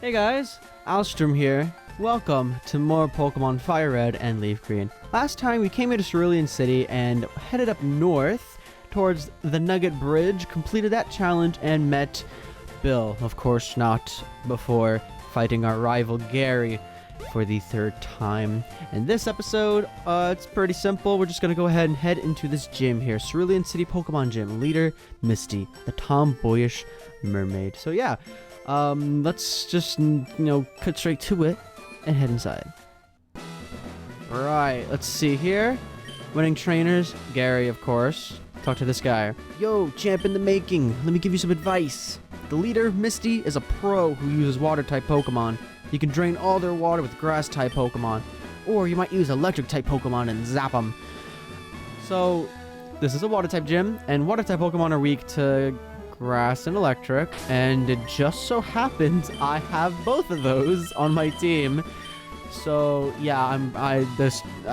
Hey guys, Alstrom here. Welcome to more Pokemon Fire Red and Leaf Green. Last time we came into Cerulean City and headed up north towards the Nugget Bridge, completed that challenge and met Bill. Of course not before fighting our rival Gary for the third time. In this episode, it's pretty simple. We're just gonna go ahead and head into this gym here. Cerulean City Pokemon Gym. Leader, Misty, the tomboyish mermaid. So yeah. Let's just, cut straight to it and head inside. Right, let's see here. Winning trainers, Gary, of course. Talk to this guy. Yo, champ in the making. Let me give you some advice. The leader, Misty, is a pro who uses water-type Pokemon. You can drain all their water with grass-type Pokemon. Or you might use electric-type Pokemon and zap them. So, this is a water-type gym, and water-type Pokemon are weak to grass and electric, and it just so happens I have both of those on my team. So yeah, I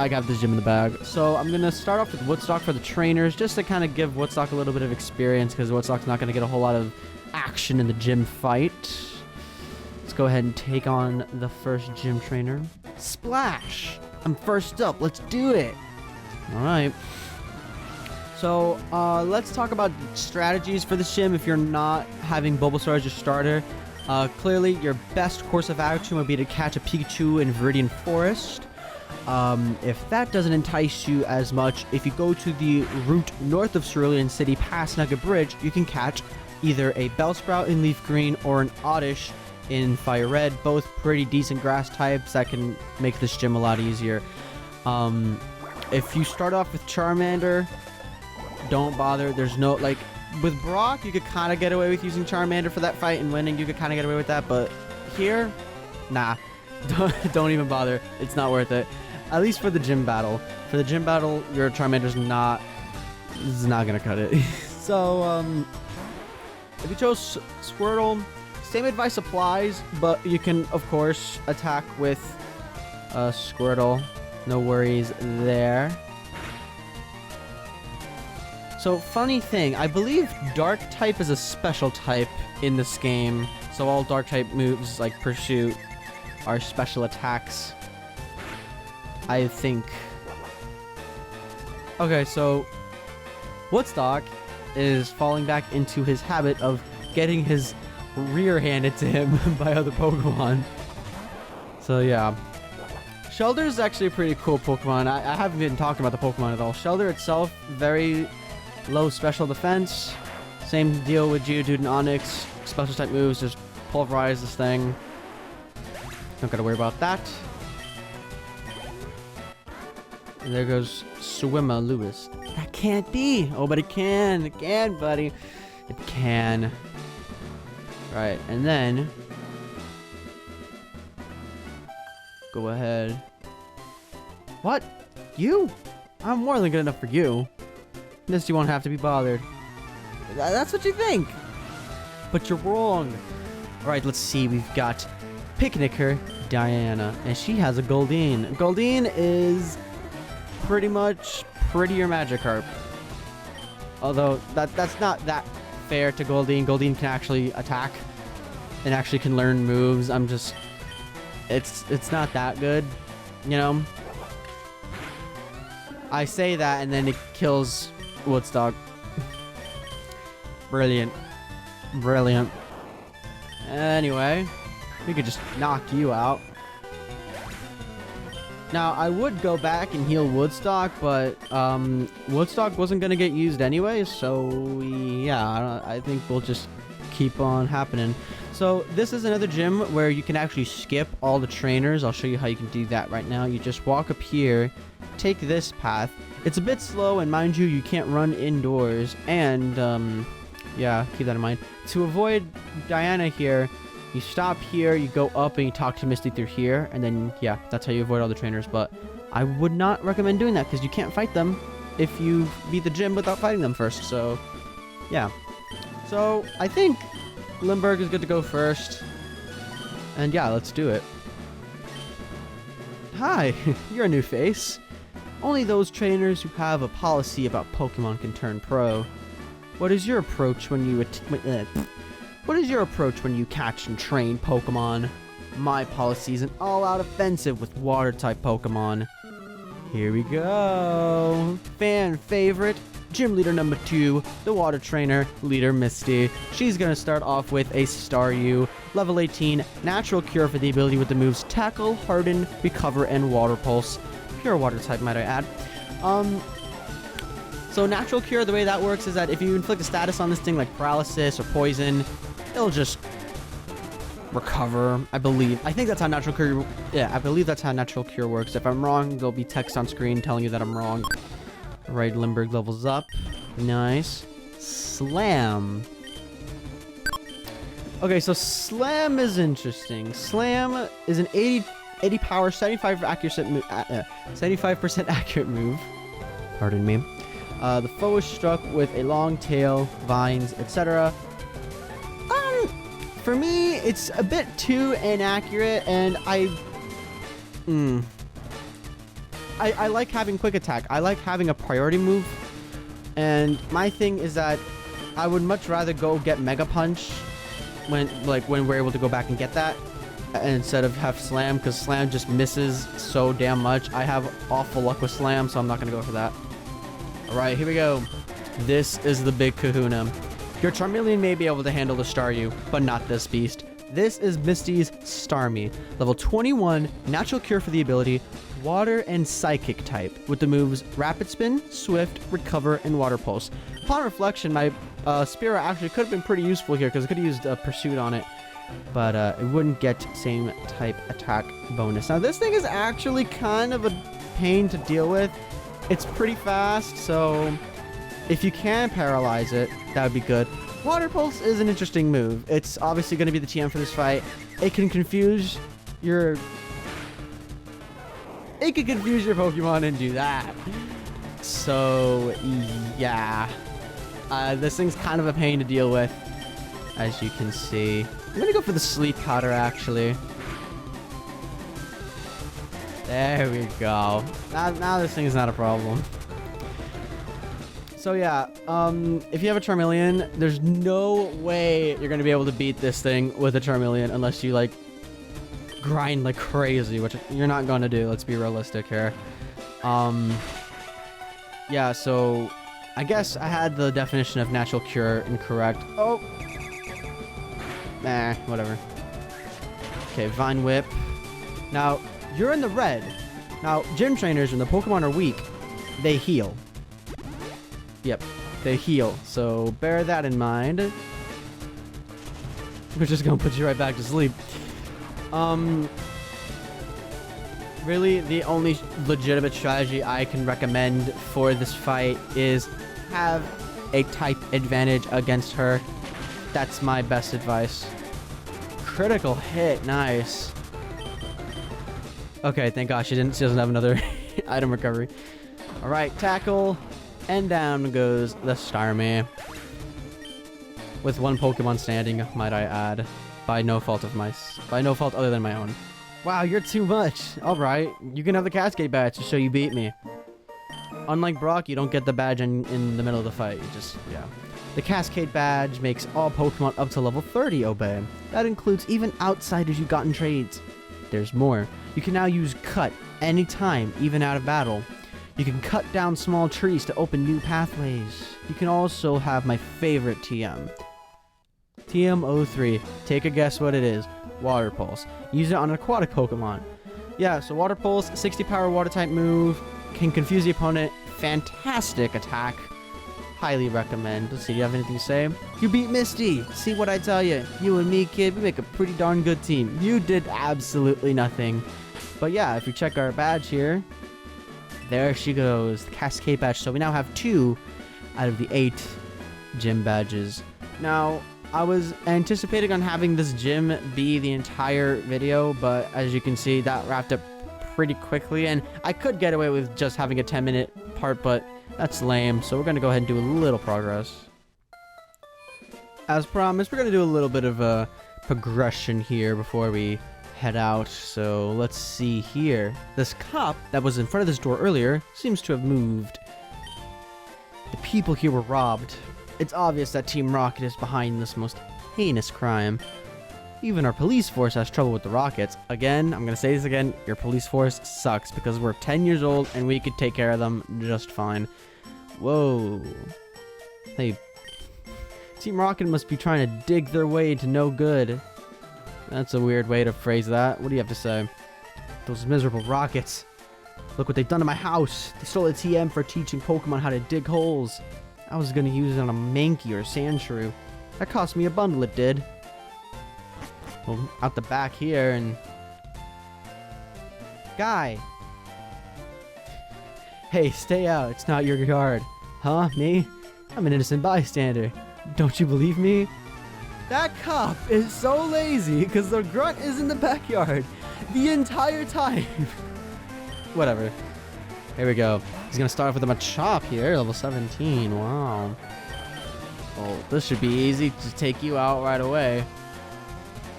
got this gym in the bag. So I'm gonna start off with Woodstock for the trainers, just to kind of give Woodstock a little bit of experience, because Woodstock's not gonna get a whole lot of action in the gym fight. Let's go ahead and take on the first gym trainer. Splash! I'm first up. Let's do it. All right. So, let's talk about strategies for this gym if you're not having Bulbasaur as your starter. Clearly, your best course of action would be to catch a Pikachu in Viridian Forest. If that doesn't entice you as much, if you go to the route north of Cerulean City past Nugget Bridge, you can catch either a Bellsprout in Leaf Green or an Oddish in Fire Red. Both pretty decent grass types that can make this gym a lot easier. If you start off with Charmander, don't bother. There's no, with Brock, you could kind of get away with using Charmander for that fight and winning. You could kind of get away with that, but here, nah. Don't even bother. It's not worth it. At least for the gym battle. For the gym battle, your Charmander's not gonna cut it. So, if you chose Squirtle, same advice applies, but you can, of course, attack with Squirtle. No worries there. So, funny thing, I believe Dark type is a special type in this game. So all Dark type moves, like Pursuit, are special attacks, I think. Okay, so Woodstock is falling back into his habit of getting his rear handed to him by other Pokemon. So yeah. Shelder is actually a pretty cool Pokemon. I haven't been talking about the Pokemon at all. Shelder itself, very low special defense. Same deal with Geodude and Onix. Special type moves, just pulverize this thing. Don't gotta worry about that. And there goes Swimmer Lewis. That can't be! Oh, but it can! It can, buddy! It can. Right, and then go ahead. What? You? I'm more than good enough for you. Misty won't have to be bothered. That's what you think. But you're wrong. Alright, let's see. We've got Picnicker Diana, and she has a Goldeen. Goldeen is pretty much prettier Magikarp. Although, that's not that fair to Goldeen. Goldeen can actually attack and actually can learn moves. It's not that good, you know? I say that and then it kills Woodstock. Brilliant. Brilliant. Anyway, we could just knock you out. Now, I would go back and heal Woodstock, but Woodstock wasn't going to get used anyway, so yeah, I think we'll just keep on happening. So this is another gym where you can actually skip all the trainers. I'll show you how you can do that right now. You just walk up here, take this path. It's a bit slow, and mind you, you can't run indoors, and yeah, keep that in mind. To avoid Diana here, you stop here, you go up, and you talk to Misty through here, and then, yeah, that's how you avoid all the trainers. But I would not recommend doing that, because you can't fight them if you beat the gym without fighting them first, so, yeah. So, I think Limburg is good to go first, and yeah, let's do it. Hi, you're a new face. Only those trainers who have a policy about Pokemon can turn pro. What is your approach when you What is your approach when you catch and train Pokemon? My policy is an all-out offensive with water-type Pokemon. Here we go. Fan favorite, gym leader number 2, the water trainer, leader Misty. She's gonna start off with a Staryu, level 18, natural cure for the ability with the moves Tackle, Harden, Recover, and Water Pulse. Pure water type, might I add. So natural cure, the way that works is that if you inflict a status on this thing like paralysis or poison, it'll just recover, I believe. I think that's how natural cure, I believe that's how natural cure works. If I'm wrong, there'll be text on screen telling you that I'm wrong. Right, Limburg levels up. Nice. Slam. Okay, so Slam is interesting. Slam is an 80 power, 75% accurate move. Pardon me. The foe is struck with a long tail, vines, etc. For me, it's a bit too inaccurate, and I like having quick attack. I like having a priority move, and my thing is that I would much rather go get Mega Punch when we're able to go back and get that, instead of have Slam, because Slam just misses so damn much. I have awful luck with Slam, so I'm not gonna go for that. All right, here we go. This is the big kahuna. Your Charmeleon may be able to handle the Staryu, but not this beast. This is Misty's Starmie, level 21, natural cure for the ability Water and Psychic type, with the moves Rapid Spin, Swift, Recover, and Water Pulse. Upon reflection, my Spearow actually could have been pretty useful here because I could have used Pursuit on it, but it wouldn't get same type attack bonus. Now this thing is actually kind of a pain to deal with. It's pretty fast, so if you can paralyze it, that would be good. Water Pulse is an interesting move. It's obviously going to be the TM for this fight. It can confuse your Pokemon and do that. So, yeah. This thing's kind of a pain to deal with, as you can see. I'm going to go for the Sleep Powder, actually. There we go. Now this thing is not a problem. So yeah, if you have a Charmeleon, there's no way you're going to be able to beat this thing with a Charmeleon unless you, like, grind like crazy, which you're not going to do. Let's be realistic here. Yeah, so I guess I had the definition of natural cure incorrect. Oh! Nah, whatever. Okay, Vine Whip. Now, you're in the red. Now, gym trainers, when the Pokemon are weak, they heal. Yep, they heal, so bear that in mind. We're just gonna put you right back to sleep. Really, the only legitimate strategy I can recommend for this fight is have a type advantage against her. That's my best advice. Critical hit, nice. Okay, thank gosh she doesn't have another item recovery. All right, tackle. And down goes the Starmie. With one Pokemon standing, might I add. By no fault other than my own. Wow, you're too much. Alright, you can have the Cascade badge to show you beat me. Unlike Brock, you don't get the badge in the middle of the fight. You just, yeah. The Cascade badge makes all Pokemon up to level 30 obey. That includes even outsiders you got in trades. There's more. You can now use Cut anytime, even out of battle. You can cut down small trees to open new pathways. You can also have my favorite TM. TM03. Take a guess what it is. Water Pulse. Use it on an aquatic Pokemon. Yeah, so Water Pulse, 60 power water type move. Can confuse the opponent. Fantastic attack. Highly recommend. Let's see, do you have anything to say? You beat Misty. See what I tell you. You and me, kid, we make a pretty darn good team. You did absolutely nothing. But yeah, if you check our badge here, there she goes, the Cascade badge. So we now have 2 out of the 8 gym badges. Now, I was anticipating on having this gym be the entire video, but as you can see, that wrapped up pretty quickly, and I could get away with just having a 10-minute part, but that's lame, so we're going to go ahead and do a little progress. As promised, we're going to do a little bit of a progression here before we head out. So let's see here. This cop that was in front of this door earlier seems to have moved. The people here were robbed. It's obvious that Team Rocket is behind this most heinous crime. Even our police force has trouble with the rockets. Again, I'm gonna say this again, your police force sucks because we're 10 years old and we could take care of them just fine. Whoa. Hey, Team Rocket must be trying to dig their way to no good. That's a weird way to phrase that. What do you have to say? Those miserable rockets. Look what they've done to my house. They stole a TM for teaching Pokemon how to dig holes. I was gonna use it on a Mankey or a Sandshrew. That cost me a bundle, it did. Well, out the back here and... Guy! Hey, stay out. It's not your yard. Huh? Me? I'm an innocent bystander. Don't you believe me? That cop is so lazy because the grunt is in the backyard the entire time. Whatever. Here we go. He's gonna start off with a Machop here, level 17. Wow. Oh, this should be easy to take you out right away.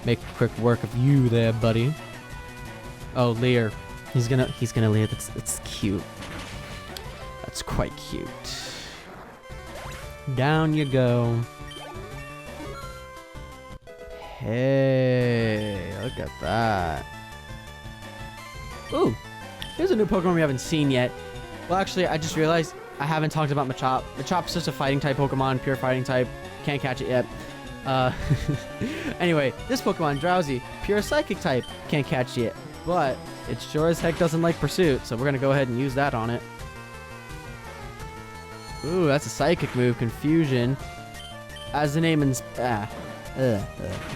Make quick work of you there, buddy. Oh, Leer. He's gonna Leer. That's cute. That's quite cute. Down you go. Hey, look at that. Ooh, here's a new Pokemon we haven't seen yet. Well, actually, I just realized I haven't talked about Machop. Machop's just a fighting type Pokemon, pure fighting type. Can't catch it yet. Anyway, this Pokemon, Drowsy, pure psychic type. Can't catch it yet, but it sure as heck doesn't like Pursuit, so we're gonna go ahead and use that on it. Ooh, that's a psychic move, Confusion. As the name I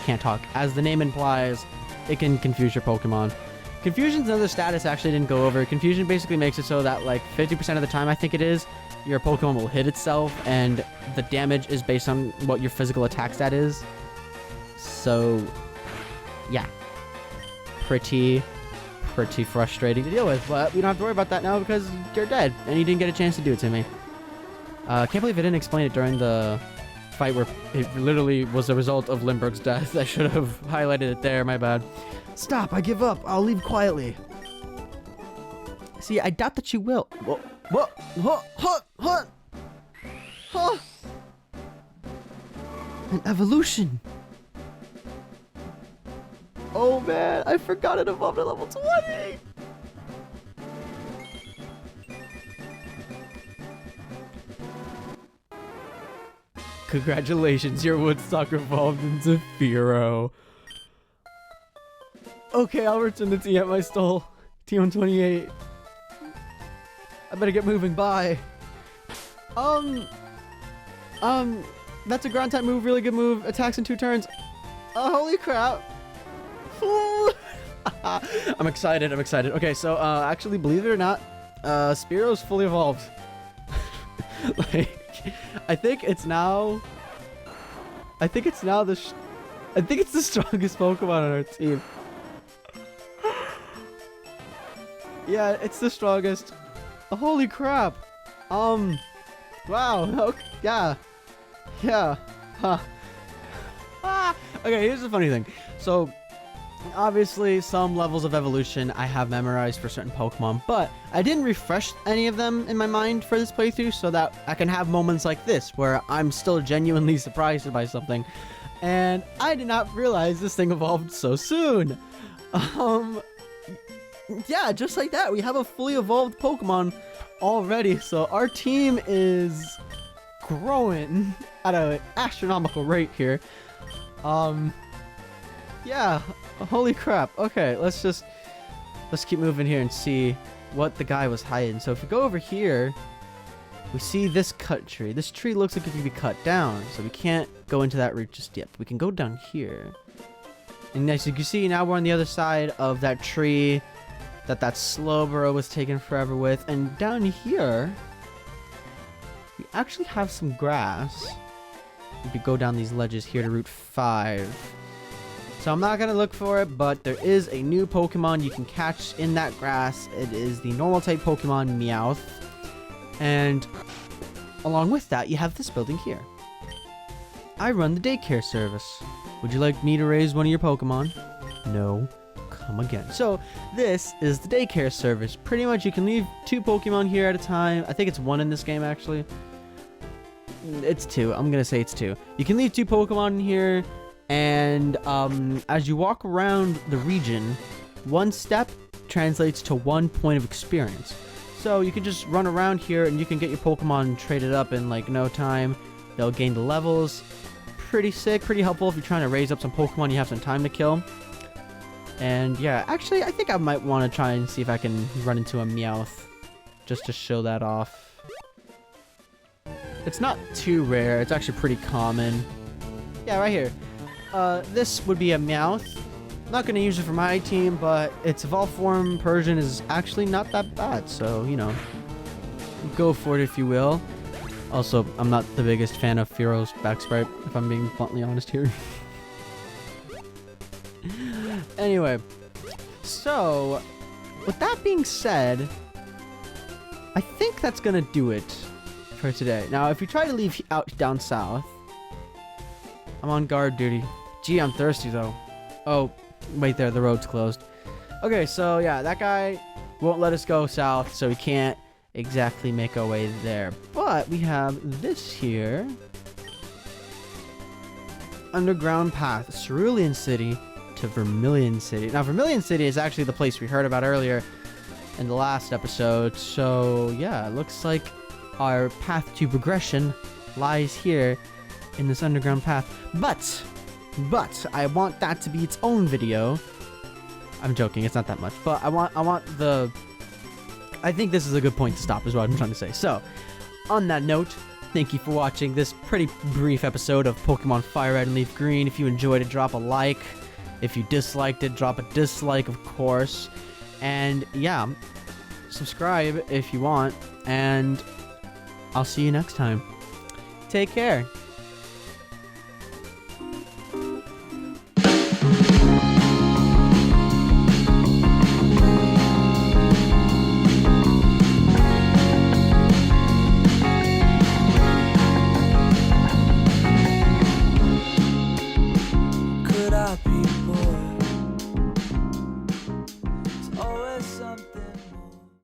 can't talk. As the name implies, it can confuse your Pokemon. Confusion's another status I actually didn't go over. Confusion basically makes it so that like 50% of the time, I think it is, your Pokemon will hit itself, and the damage is based on what your physical attack stat is. So, yeah. Pretty frustrating to deal with, but we don't have to worry about that now because you're dead, and you didn't get a chance to do it to me. Can't believe I didn't explain it during the fight where it literally was a result of Limburg's death. I should have highlighted it there, my bad. Stop, I give up. I'll leave quietly. See, I doubt that you will. What? An evolution. Oh man, I forgot it evolved at level 20. Congratulations, your Woodstock evolved into Fearow. Okay, I'll return the TM I stole. T128. I better get moving. Bye. That's a ground type move. Really good move. Attacks in 2 turns. Oh, holy crap. I'm excited. Okay, so, actually, believe it or not, Spearow's fully evolved. Like, I think it's the strongest Pokemon on our team. Yeah, it's the strongest. Holy crap. Wow. Okay, yeah. Huh. Okay, here's the funny thing. So, obviously, some levels of evolution I have memorized for certain Pokemon, but I didn't refresh any of them in my mind for this playthrough so that I can have moments like this where I'm still genuinely surprised by something. And I did not realize this thing evolved so soon. Yeah, just like that, we have a fully evolved Pokemon already, so our team is growing at an astronomical rate here. Yeah, holy crap. Okay, let's keep moving here and see what the guy was hiding. So if we go over here, we see this cut tree. This tree looks like it could be cut down, so we can't go into that route just yet. We can go down here. And as you can see, now we're on the other side of that tree that Slowbro was taking forever with. And down here, we actually have some grass. We could go down these ledges here to Route 5. So I'm not going to look for it, but there is a new Pokemon you can catch in that grass. It is the normal type Pokemon Meowth. And along with that, you have this building here. I run the daycare service. Would you like me to raise one of your Pokemon? No. Come again. So this is the daycare service. Pretty much you can leave 2 Pokemon here at a time. I think it's 1 in this game actually. It's 2. I'm gonna say it's 2. You can leave 2 Pokemon in here And as you walk around the region, 1 step translates to 1 point of experience. So you can just run around here and you can get your Pokemon traded up in like no time. They'll gain the levels. Pretty sick, pretty helpful if you're trying to raise up some Pokemon you have some time to kill. And yeah, actually I think I might want to try and see if I can run into a Meowth just to show that off. It's not too rare, it's actually pretty common. Yeah, right here. This would be a Meowth. I'm not going to use it for my team, but its evolved form Persian is actually not that bad, so, you know, go for it if you will. Also, I'm not the biggest fan of Fearo's back sprite, if I'm being bluntly honest here. Anyway, so, with that being said, I think that's going to do it for today. Now, if you try to leave out down south, I'm on guard duty. Gee, I'm thirsty, though. Oh, wait there, the road's closed. Okay, so yeah, that guy won't let us go south, so we can't exactly make our way there. But we have this here. Underground path, Cerulean City to Vermilion City. Now, Vermilion City is actually the place we heard about earlier in the last episode. So yeah, it looks like our path to progression lies here in this underground path. But I want that to be its own video. I'm joking, it's not that much, but I think this is a good point to stop is what I'm trying to say. So, on that note, thank you for watching this pretty brief episode of Pokemon Fire Red and Leaf Green. If you enjoyed it, drop a like. If you disliked it, drop a dislike, of course. And yeah, subscribe if you want, and I'll see you next time. Take care.